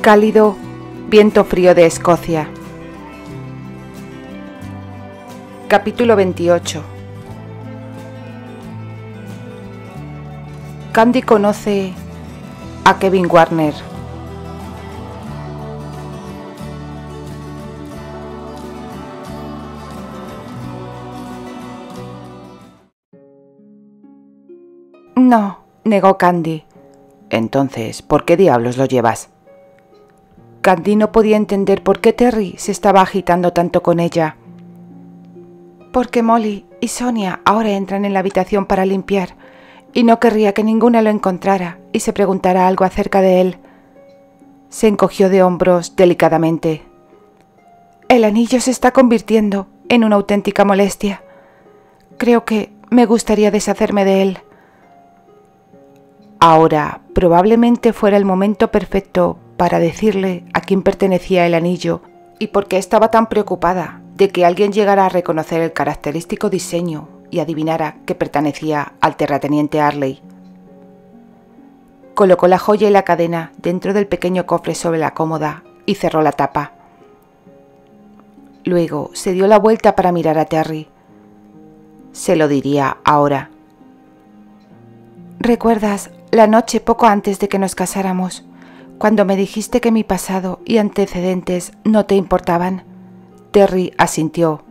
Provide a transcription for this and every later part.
Cálido viento frío de Escocia. Capítulo 28. Candy conoce a Kevin Warner. No, negó Candy. Entonces, ¿por qué diablos lo llevas? Candy no podía entender por qué Terry se estaba agitando tanto con ella. Porque Molly y Sonia ahora entran en la habitación para limpiar y no querría que ninguna lo encontrara y se preguntara algo acerca de él. Se encogió de hombros delicadamente. El anillo se está convirtiendo en una auténtica molestia. Creo que me gustaría deshacerme de él. Ahora probablemente fuera el momento perfecto para decirle a quién pertenecía el anillo y por qué estaba tan preocupada de que alguien llegara a reconocer el característico diseño y adivinara que pertenecía al terrateniente Arley. Colocó la joya y la cadena dentro del pequeño cofre sobre la cómoda y cerró la tapa. Luego se dio la vuelta para mirar a Terry. Se lo diría ahora. ¿Recuerdas la noche poco antes de que nos casáramos, cuando me dijiste que mi pasado y antecedentes no te importaban? Terry asintió.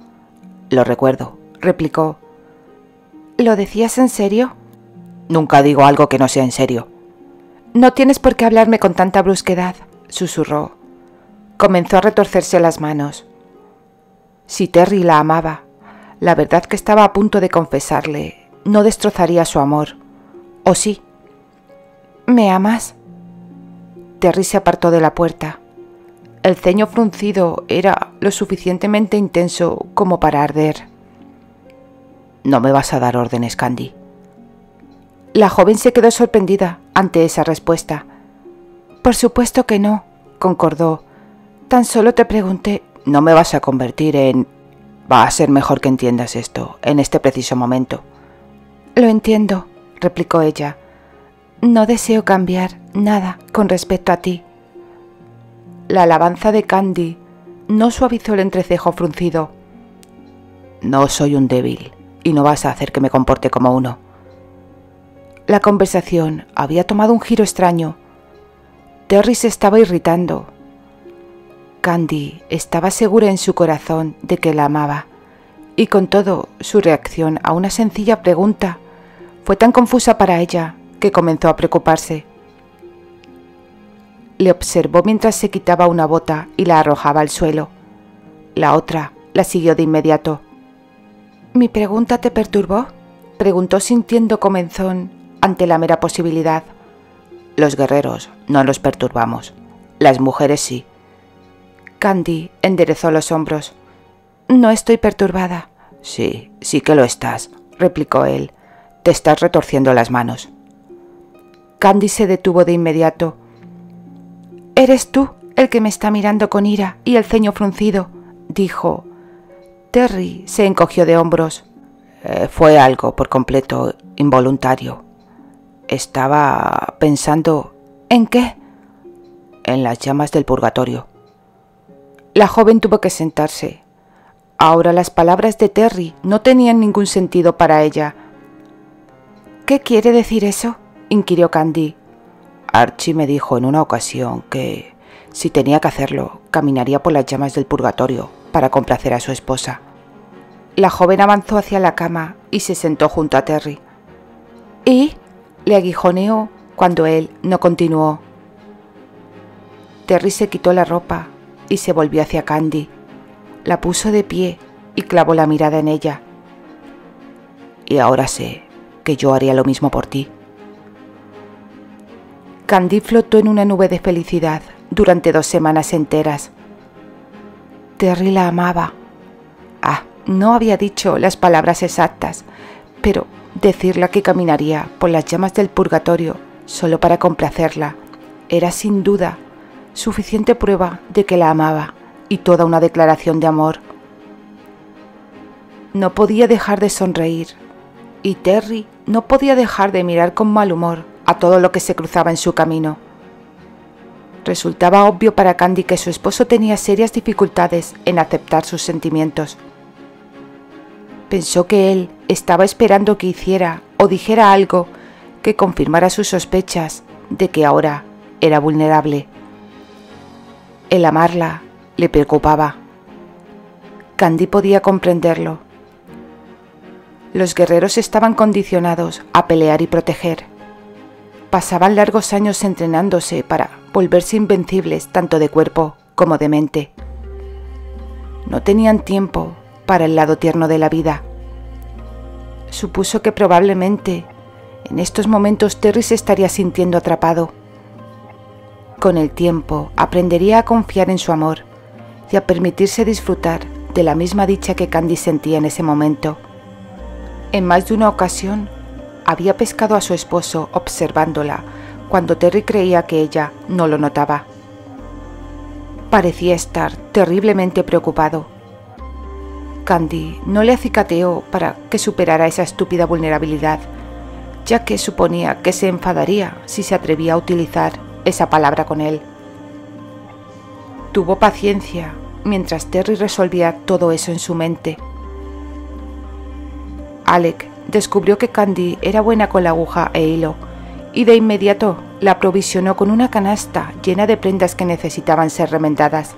Lo recuerdo, replicó. ¿Lo decías en serio? Nunca digo algo que no sea en serio. No tienes por qué hablarme con tanta brusquedad, susurró. Comenzó a retorcerse las manos. Si Terry la amaba, la verdad que estaba a punto de confesarle, no destrozaría su amor. ¿O sí? ¿Me amas? Terry se apartó de la puerta. El ceño fruncido era lo suficientemente intenso como para arder. No me vas a dar órdenes, Candy. La joven se quedó sorprendida ante esa respuesta. Por supuesto que no, concordó. Tan solo te pregunté. No me vas a convertir en... Va a ser mejor que entiendas esto en este preciso momento. Lo entiendo, replicó ella. No deseo cambiar nada con respecto a ti. La alabanza de Candy no suavizó el entrecejo fruncido. No soy un débil y no vas a hacer que me comporte como uno. La conversación había tomado un giro extraño. Terry se estaba irritando. Candy estaba segura en su corazón de que la amaba, y con todo, su reacción a una sencilla pregunta fue tan confusa para ella que comenzó a preocuparse. Le observó mientras se quitaba una bota y la arrojaba al suelo. La otra la siguió de inmediato. ¿Mi pregunta te perturbó?, preguntó sintiendo comezón ante la mera posibilidad. Los guerreros no los perturbamos, las mujeres sí. Candy enderezó los hombros. No estoy perturbada. Sí, sí que lo estás, replicó él. Te estás retorciendo las manos. Candy se detuvo de inmediato. «Eres tú el que me está mirando con ira y el ceño fruncido», dijo. Terry se encogió de hombros. Fue algo por completo involuntario. Estaba pensando... ¿En qué? En las llamas del purgatorio. La joven tuvo que sentarse. Ahora las palabras de Terry no tenían ningún sentido para ella. ¿Qué quiere decir eso?, inquirió Candy. Archie me dijo en una ocasión que, si tenía que hacerlo, caminaría por las llamas del purgatorio para complacer a su esposa. La joven avanzó hacia la cama y se sentó junto a Terry. ¿Y? Le aguijoneó cuando él no continuó. Terry se quitó la ropa y se volvió hacia Candy. La puso de pie y clavó la mirada en ella. Y ahora sé que yo haría lo mismo por ti. Candy flotó en una nube de felicidad durante 2 semanas enteras. Terry la amaba. No había dicho las palabras exactas, pero decirle que caminaría por las llamas del purgatorio solo para complacerla era sin duda suficiente prueba de que la amaba y toda una declaración de amor. No podía dejar de sonreír, y Terry no podía dejar de mirar con mal humor a todo lo que se cruzaba en su camino. Resultaba obvio para Candy que su esposo tenía serias dificultades en aceptar sus sentimientos. Pensó que él estaba esperando que hiciera o dijera algo que confirmara sus sospechas de que ahora era vulnerable. El amarla le preocupaba. Candy podía comprenderlo. Los guerreros estaban condicionados a pelear y proteger. Pasaban largos años entrenándose para volverse invencibles tanto de cuerpo como de mente. No tenían tiempo para el lado tierno de la vida. Supuso que probablemente en estos momentos Terry se estaría sintiendo atrapado. Con el tiempo aprendería a confiar en su amor y a permitirse disfrutar de la misma dicha que Candy sentía en ese momento. En más de una ocasión había pescado a su esposo observándola cuando Terry creía que ella no lo notaba. Parecía estar terriblemente preocupado. Candy no le acicateó para que superara esa estúpida vulnerabilidad, ya que suponía que se enfadaría si se atrevía a utilizar esa palabra con él. Tuvo paciencia mientras Terry resolvía todo eso en su mente. Alec descubrió que Candy era buena con la aguja e hilo y de inmediato la aprovisionó con una canasta llena de prendas que necesitaban ser remendadas.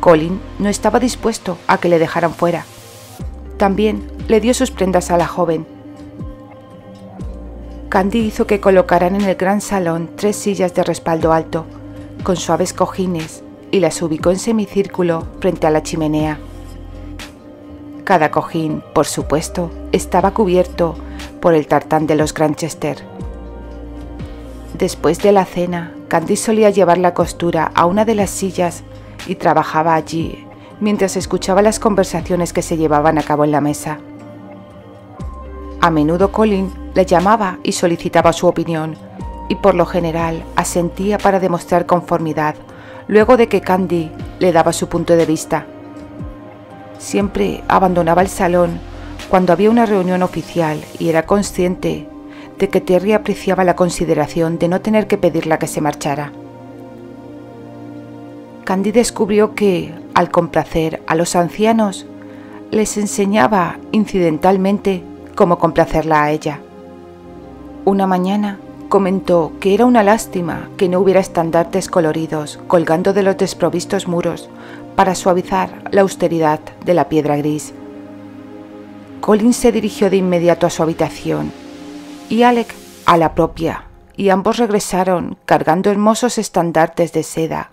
Colin no estaba dispuesto a que le dejaran fuera. También le dio sus prendas a la joven. Candy hizo que colocaran en el gran salón 3 sillas de respaldo alto, con suaves cojines, y las ubicó en semicírculo frente a la chimenea. Cada cojín, por supuesto, estaba cubierto por el tartán de los Granchester. Después de la cena, Candy solía llevar la costura a una de las sillas y trabajaba allí mientras escuchaba las conversaciones que se llevaban a cabo en la mesa. A menudo Colin le llamaba y solicitaba su opinión, y por lo general asentía para demostrar conformidad luego de que Candy le daba su punto de vista. Siempre abandonaba el salón cuando había una reunión oficial y era consciente de que Terry apreciaba la consideración de no tener que pedirle a que se marchara. Candy descubrió que, al complacer a los ancianos, les enseñaba incidentalmente cómo complacerla a ella. Una mañana comentó que era una lástima que no hubiera estandartes coloridos colgando de los desprovistos muros para suavizar la austeridad de la piedra gris. Colin se dirigió de inmediato a su habitación y Alec a la propia, y ambos regresaron cargando hermosos estandartes de seda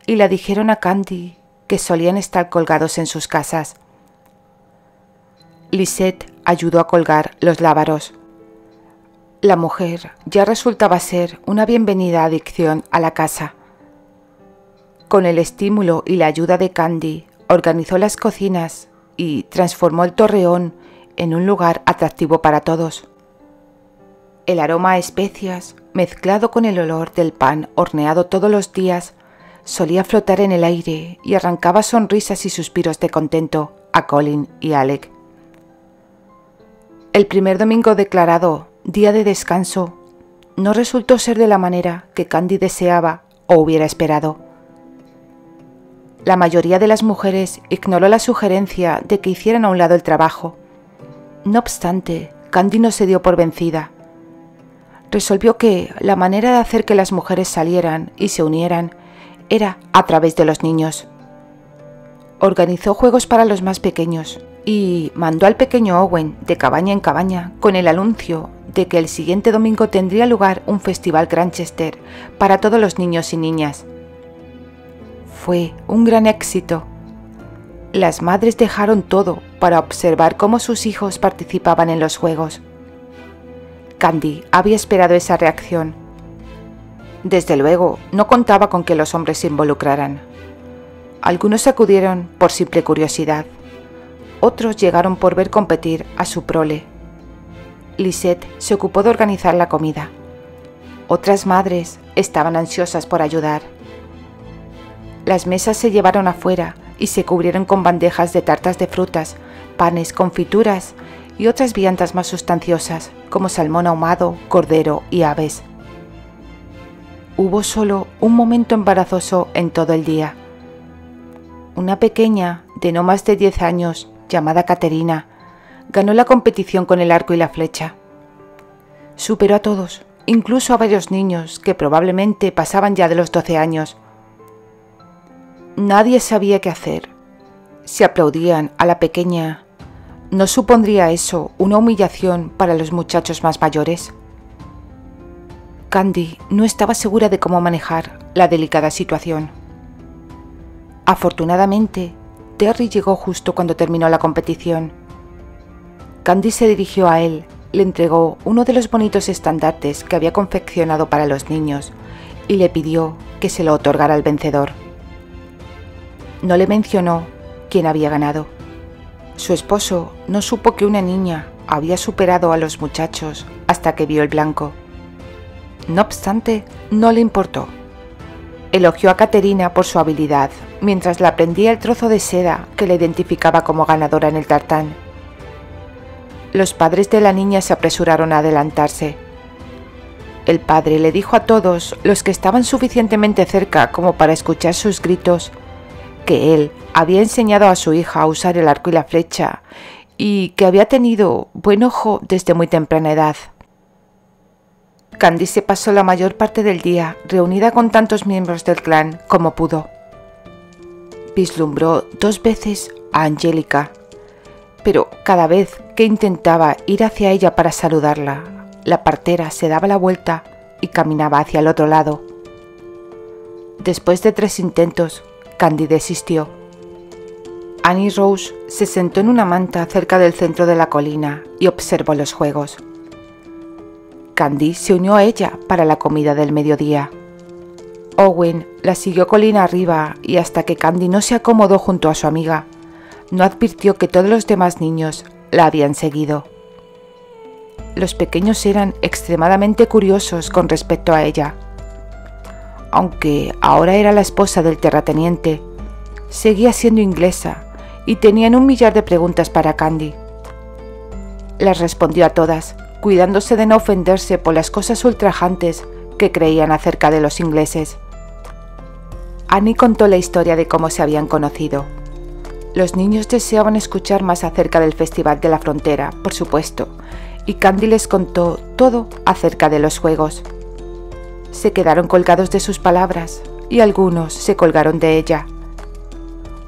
y le dijeron a Candy que solían estar colgados en sus casas. Lisette ayudó a colgar los lábaros. La mujer ya resultaba ser una bienvenida adicción a la casa. Con el estímulo y la ayuda de Candy, organizó las cocinas y transformó el torreón en un lugar atractivo para todos. El aroma a especias, mezclado con el olor del pan horneado todos los días, solía flotar en el aire y arrancaba sonrisas y suspiros de contento a Colin y Alec. El primer domingo declarado día de descanso no resultó ser de la manera que Candy deseaba o hubiera esperado. La mayoría de las mujeres ignoró la sugerencia de que hicieran a un lado el trabajo. No obstante, Candy no se dio por vencida. Resolvió que la manera de hacer que las mujeres salieran y se unieran era a través de los niños. Organizó juegos para los más pequeños y mandó al pequeño Owen de cabaña en cabaña con el anuncio de que el siguiente domingo tendría lugar un festival Granchester para todos los niños y niñas. Fue un gran éxito. Las madres dejaron todo para observar cómo sus hijos participaban en los juegos. Candy había esperado esa reacción. Desde luego, no contaba con que los hombres se involucraran. Algunos acudieron por simple curiosidad. Otros llegaron por ver competir a su prole. Lisette se ocupó de organizar la comida. Otras madres estaban ansiosas por ayudar. Las mesas se llevaron afuera y se cubrieron con bandejas de tartas de frutas, panes, confituras y otras viandas más sustanciosas, como salmón ahumado, cordero y aves. hubo solo un momento embarazoso en todo el día. Una pequeña de no más de 10 años, llamada Caterina, ganó la competición con el arco y la flecha. Superó a todos, incluso a varios niños que probablemente pasaban ya de los 12 años. Nadie sabía qué hacer. Si aplaudían a la pequeña, ¿no supondría eso una humillación para los muchachos más mayores? Candy no estaba segura de cómo manejar la delicada situación. Afortunadamente, Terry llegó justo cuando terminó la competición. Candy se dirigió a él, le entregó uno de los bonitos estandartes que había confeccionado para los niños y le pidió que se lo otorgara al vencedor. No le mencionó quién había ganado. Su esposo no supo que una niña había superado a los muchachos hasta que vio el blanco. No obstante, no le importó. Elogió a Caterina por su habilidad mientras le prendía el trozo de seda que le identificaba como ganadora en el tartán. Los padres de la niña se apresuraron a adelantarse. El padre le dijo a todos los que estaban suficientemente cerca como para escuchar sus gritos que él había enseñado a su hija a usar el arco y la flecha y que había tenido buen ojo desde muy temprana edad. Candy se pasó la mayor parte del día reunida con tantos miembros del clan como pudo. Vislumbró 2 veces a Angélica, pero cada vez que intentaba ir hacia ella para saludarla, la partera se daba la vuelta y caminaba hacia el otro lado. Después de 3 intentos, Candy desistió. Annie Rose se sentó en una manta cerca del centro de la colina y observó los juegos. Candy se unió a ella para la comida del mediodía. Owen la siguió colina arriba y hasta que Candy no se acomodó junto a su amiga, no advirtió que todos los demás niños la habían seguido. Los pequeños eran extremadamente curiosos con respecto a ella. Aunque ahora era la esposa del terrateniente, seguía siendo inglesa y tenían 1 millar de preguntas para Candy. Las respondió a todas, cuidándose de no ofenderse por las cosas ultrajantes que creían acerca de los ingleses. Annie contó la historia de cómo se habían conocido. Los niños deseaban escuchar más acerca del Festival de la Frontera, por supuesto, y Candy les contó todo acerca de los juegos. Se quedaron colgados de sus palabras y algunos se colgaron de ella.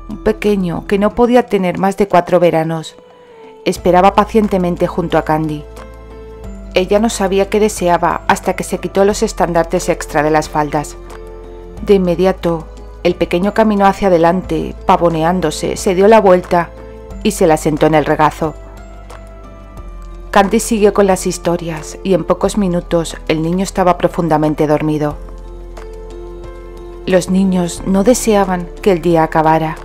Un pequeño que no podía tener más de 4 veranos esperaba pacientemente junto a Candy. Ella no sabía qué deseaba hasta que se quitó los estandartes extra de las faldas. De inmediato, el pequeño caminó hacia adelante, pavoneándose, se dio la vuelta y se la sentó en el regazo. Candy siguió con las historias y en pocos minutos el niño estaba profundamente dormido. Los niños no deseaban que el día acabara.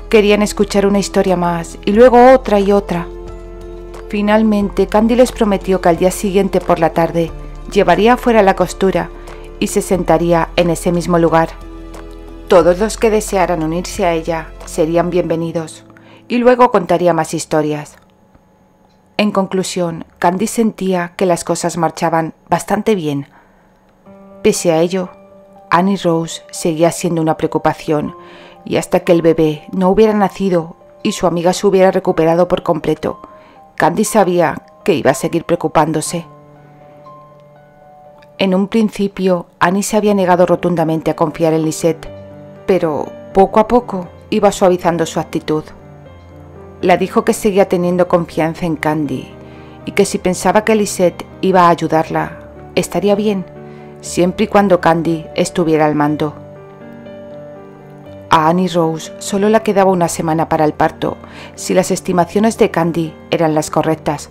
Querían escuchar una historia más y luego otra y otra. Finalmente, Candy les prometió que al día siguiente por la tarde llevaría afuera la costura y se sentaría en ese mismo lugar. Todos los que desearan unirse a ella serían bienvenidos y luego contaría más historias. En conclusión, Candy sentía que las cosas marchaban bastante bien. Pese a ello, Annie Rose seguía siendo una preocupación y hasta que el bebé no hubiera nacido y su amiga se hubiera recuperado por completo, Candy sabía que iba a seguir preocupándose. En un principio, Annie se había negado rotundamente a confiar en Lisette, pero poco a poco iba suavizando su actitud. Le dijo que seguía teniendo confianza en Candy y que si pensaba que Lisette iba a ayudarla, estaría bien, siempre y cuando Candy estuviera al mando. A Annie Rose solo le quedaba 1 semana para el parto, si las estimaciones de Candy eran las correctas.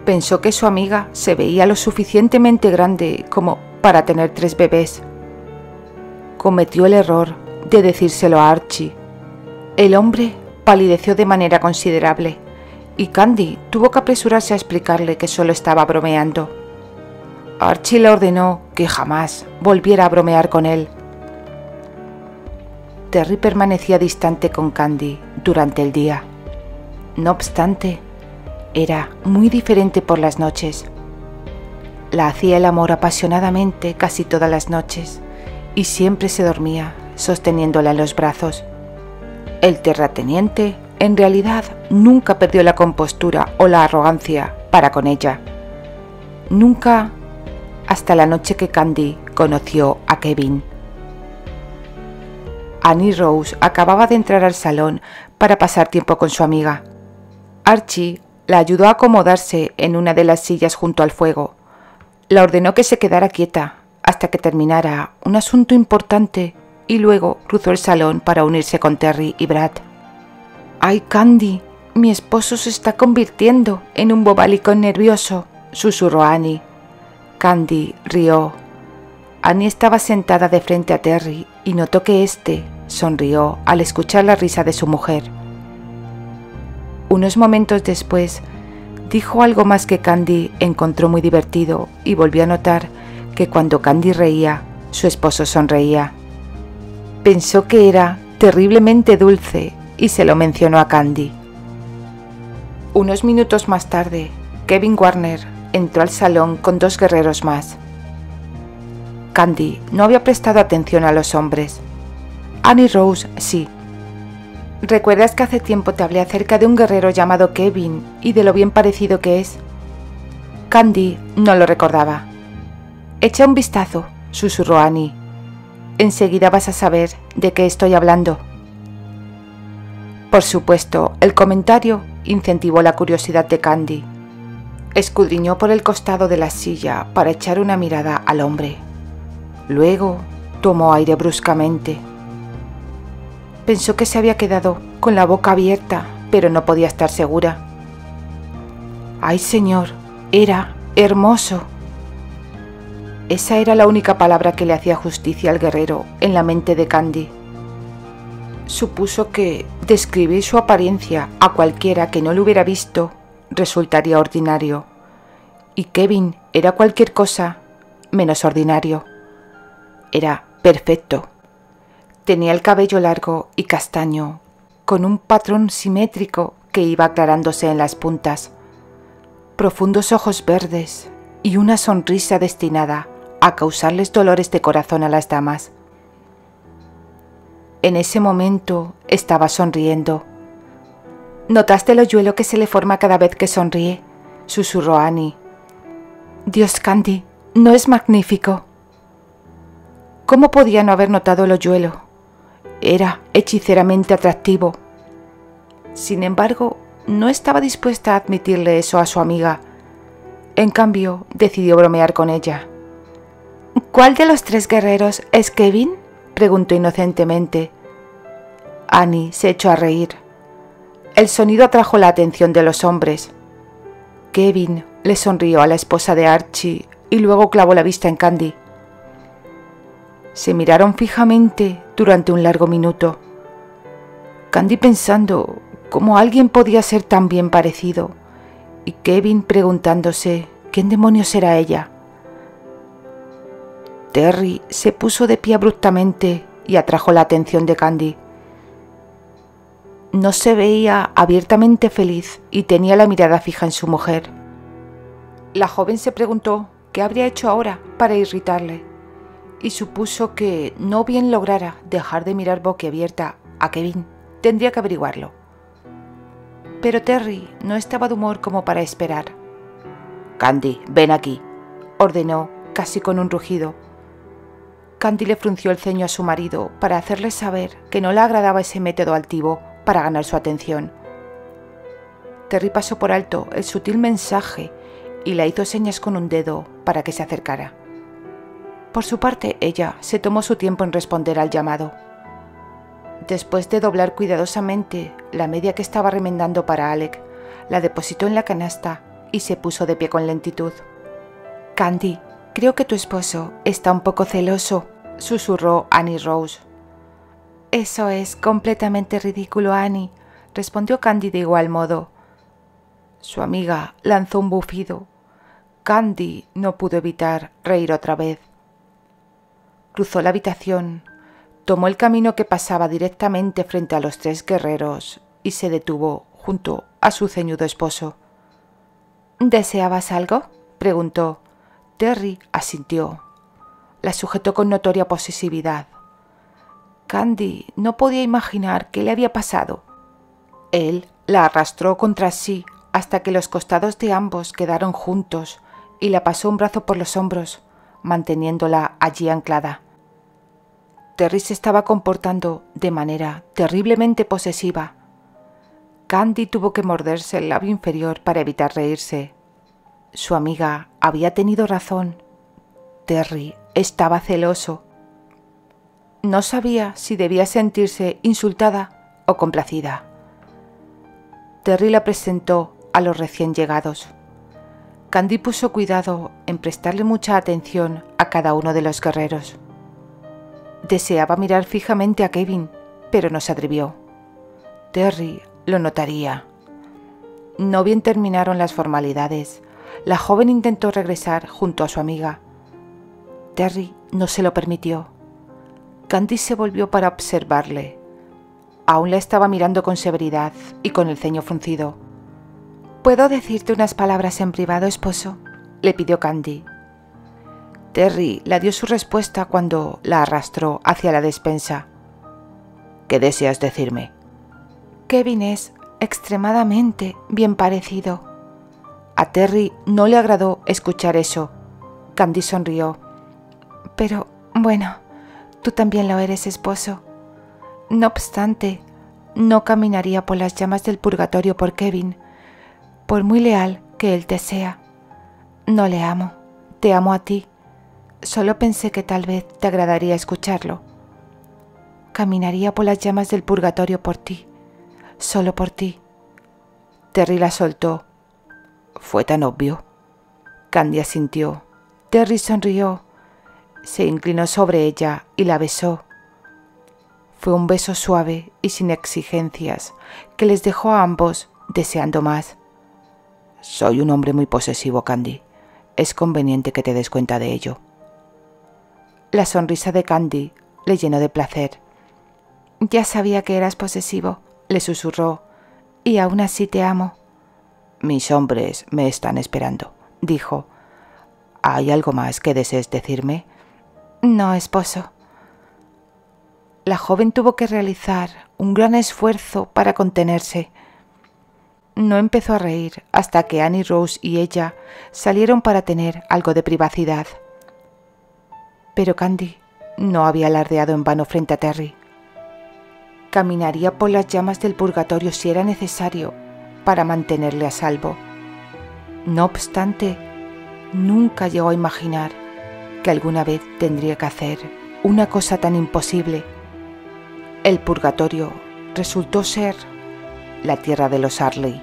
Pensó que su amiga se veía lo suficientemente grande como para tener 3 bebés. Cometió el error de decírselo a Archie. El hombre palideció de manera considerable y Candy tuvo que apresurarse a explicarle que solo estaba bromeando. Archie le ordenó que jamás volviera a bromear con él. Terry permanecía distante con Candy durante el día. No obstante, era muy diferente por las noches. la hacía el amor apasionadamente casi todas las noches y siempre se dormía sosteniéndola en los brazos. El terrateniente, en realidad, nunca perdió la compostura o la arrogancia para con ella. Nunca, hasta la noche que Candy conoció a Kevin. Annie Rose acababa de entrar al salón para pasar tiempo con su amiga. Archie la ayudó a acomodarse en una de las sillas junto al fuego. La ordenó que se quedara quieta hasta que terminara un asunto importante y luego cruzó el salón para unirse con Terry y Brad. «¡Ay, Candy! Mi esposo se está convirtiendo en un bobalicón nervioso», susurró Annie. Candy rió. Annie estaba sentada de frente a Terry y notó que éste sonrió al escuchar la risa de su mujer. Unos momentos después, dijo algo más que Candy encontró muy divertido y volvió a notar que cuando Candy reía, su esposo sonreía. Pensó que era terriblemente dulce y se lo mencionó a Candy. Unos minutos más tarde, Kevin Warner entró al salón con 2 guerreros más. Candy no había prestado atención a los hombres. Annie Rose sí. ¿Recuerdas que hace tiempo te hablé acerca de un guerrero llamado Kevin y de lo bien parecido que es? Candy no lo recordaba. Echa un vistazo, susurró Annie. Enseguida vas a saber de qué estoy hablando. Por supuesto, el comentario incentivó la curiosidad de Candy. Escudriñó por el costado de la silla para echar una mirada al hombre. Luego tomó aire bruscamente. Pensó que se había quedado con la boca abierta, pero no podía estar segura. ¡Ay, señor! Era hermoso. Esa era la única palabra que le hacía justicia al guerrero en la mente de Candy. Supuso que describir su apariencia a cualquiera que no lo hubiera visto resultaría ordinario, y Kevin era cualquier cosa menos ordinario. Era perfecto. Tenía el cabello largo y castaño, con un patrón simétrico que iba aclarándose en las puntas, profundos ojos verdes y una sonrisa destinada a causarles dolores de corazón a las damas. En ese momento estaba sonriendo. ¿Notaste el hoyuelo que se le forma cada vez que sonríe?, susurró Annie. Dios, Candy, ¿no es magnífico? ¿Cómo podía no haber notado el hoyuelo? Era hechiceramente atractivo. Sin embargo, no estaba dispuesta a admitirle eso a su amiga. En cambio, decidió bromear con ella. ¿Cuál de los 3 guerreros es Kevin?, preguntó inocentemente. Annie se echó a reír. El sonido atrajo la atención de los hombres. Kevin le sonrió a la esposa de Archie y luego clavó la vista en Candy. Se miraron fijamente durante un largo minuto. Candy pensando cómo alguien podía ser tan bien parecido y Kevin preguntándose quién demonios era ella. Terry se puso de pie abruptamente y atrajo la atención de Candy. No se veía abiertamente feliz y tenía la mirada fija en su mujer. La joven se preguntó qué habría hecho ahora para irritarle y supuso que no bien lograra dejar de mirar boquiabierta a Kevin, tendría que averiguarlo. Pero Terry no estaba de humor como para esperar. «Candy, ven aquí», ordenó casi con un rugido. Candy le frunció el ceño a su marido para hacerle saber que no le agradaba ese método altivo para ganar su atención. Terry pasó por alto el sutil mensaje y le hizo señas con un dedo para que se acercara. Por su parte, ella se tomó su tiempo en responder al llamado. Después de doblar cuidadosamente la media que estaba remendando para Alec, la depositó en la canasta y se puso de pie con lentitud. «Candy, creo que tu esposo está un poco celoso», susurró Annie Rose. «Eso es completamente ridículo, Annie», respondió Candy de igual modo. Su amiga lanzó un bufido. Candy no pudo evitar reír otra vez. Cruzó la habitación, tomó el camino que pasaba directamente frente a los 3 guerreros y se detuvo junto a su ceñudo esposo. «¿Deseabas algo?», preguntó. Terry asintió. La sujetó con notoria posesividad. Candy no podía imaginar qué le había pasado. Él la arrastró contra sí hasta que los costados de ambos quedaron juntos y la pasó un brazo por los hombros, manteniéndola allí anclada. Terry se estaba comportando de manera terriblemente posesiva. Candy tuvo que morderse el labio inferior para evitar reírse. Su amiga había tenido razón. Terry estaba celoso. No sabía si debía sentirse insultada o complacida. Terry la presentó a los recién llegados. Candy puso cuidado en prestarle mucha atención a cada uno de los guerreros. Deseaba mirar fijamente a Kevin, pero no se atrevió. Terry lo notaría. No bien terminaron las formalidades, la joven intentó regresar junto a su amiga. Terry no se lo permitió. Candy se volvió para observarle. Aún la estaba mirando con severidad y con el ceño fruncido. «¿Puedo decirte unas palabras en privado, esposo?», le pidió Candy. Terry le dio su respuesta cuando la arrastró hacia la despensa. «¿Qué deseas decirme?». «Kevin es extremadamente bien parecido». A Terry no le agradó escuchar eso. Candy sonrió. «Pero, bueno, tú también lo eres, esposo. No obstante, no caminaría por las llamas del purgatorio por Kevin, por muy leal que él te sea. No le amo, te amo a ti. Solo pensé que tal vez te agradaría escucharlo. Caminaría por las llamas del purgatorio por ti, solo por ti». Terry la soltó. «¿Fue tan obvio?». Candy asintió. Terry sonrió. Se inclinó sobre ella y la besó. Fue un beso suave y sin exigencias que les dejó a ambos deseando más. «Soy un hombre muy posesivo, Candy. Es conveniente que te des cuenta de ello». La sonrisa de Candy le llenó de placer. «Ya sabía que eras posesivo», le susurró, «y aún así te amo». «Mis hombres me están esperando», dijo. «¿Hay algo más que desees decirme?». «No, esposo». La joven tuvo que realizar un gran esfuerzo para contenerse. No empezó a reír hasta que Annie Rose y ella salieron para tener algo de privacidad. Pero Candy no había alardeado en vano frente a Terry. Caminaría por las llamas del purgatorio si era necesario para mantenerle a salvo. No obstante, nunca llegó a imaginar que alguna vez tendría que hacer una cosa tan imposible. El purgatorio resultó ser la tierra de los Arley.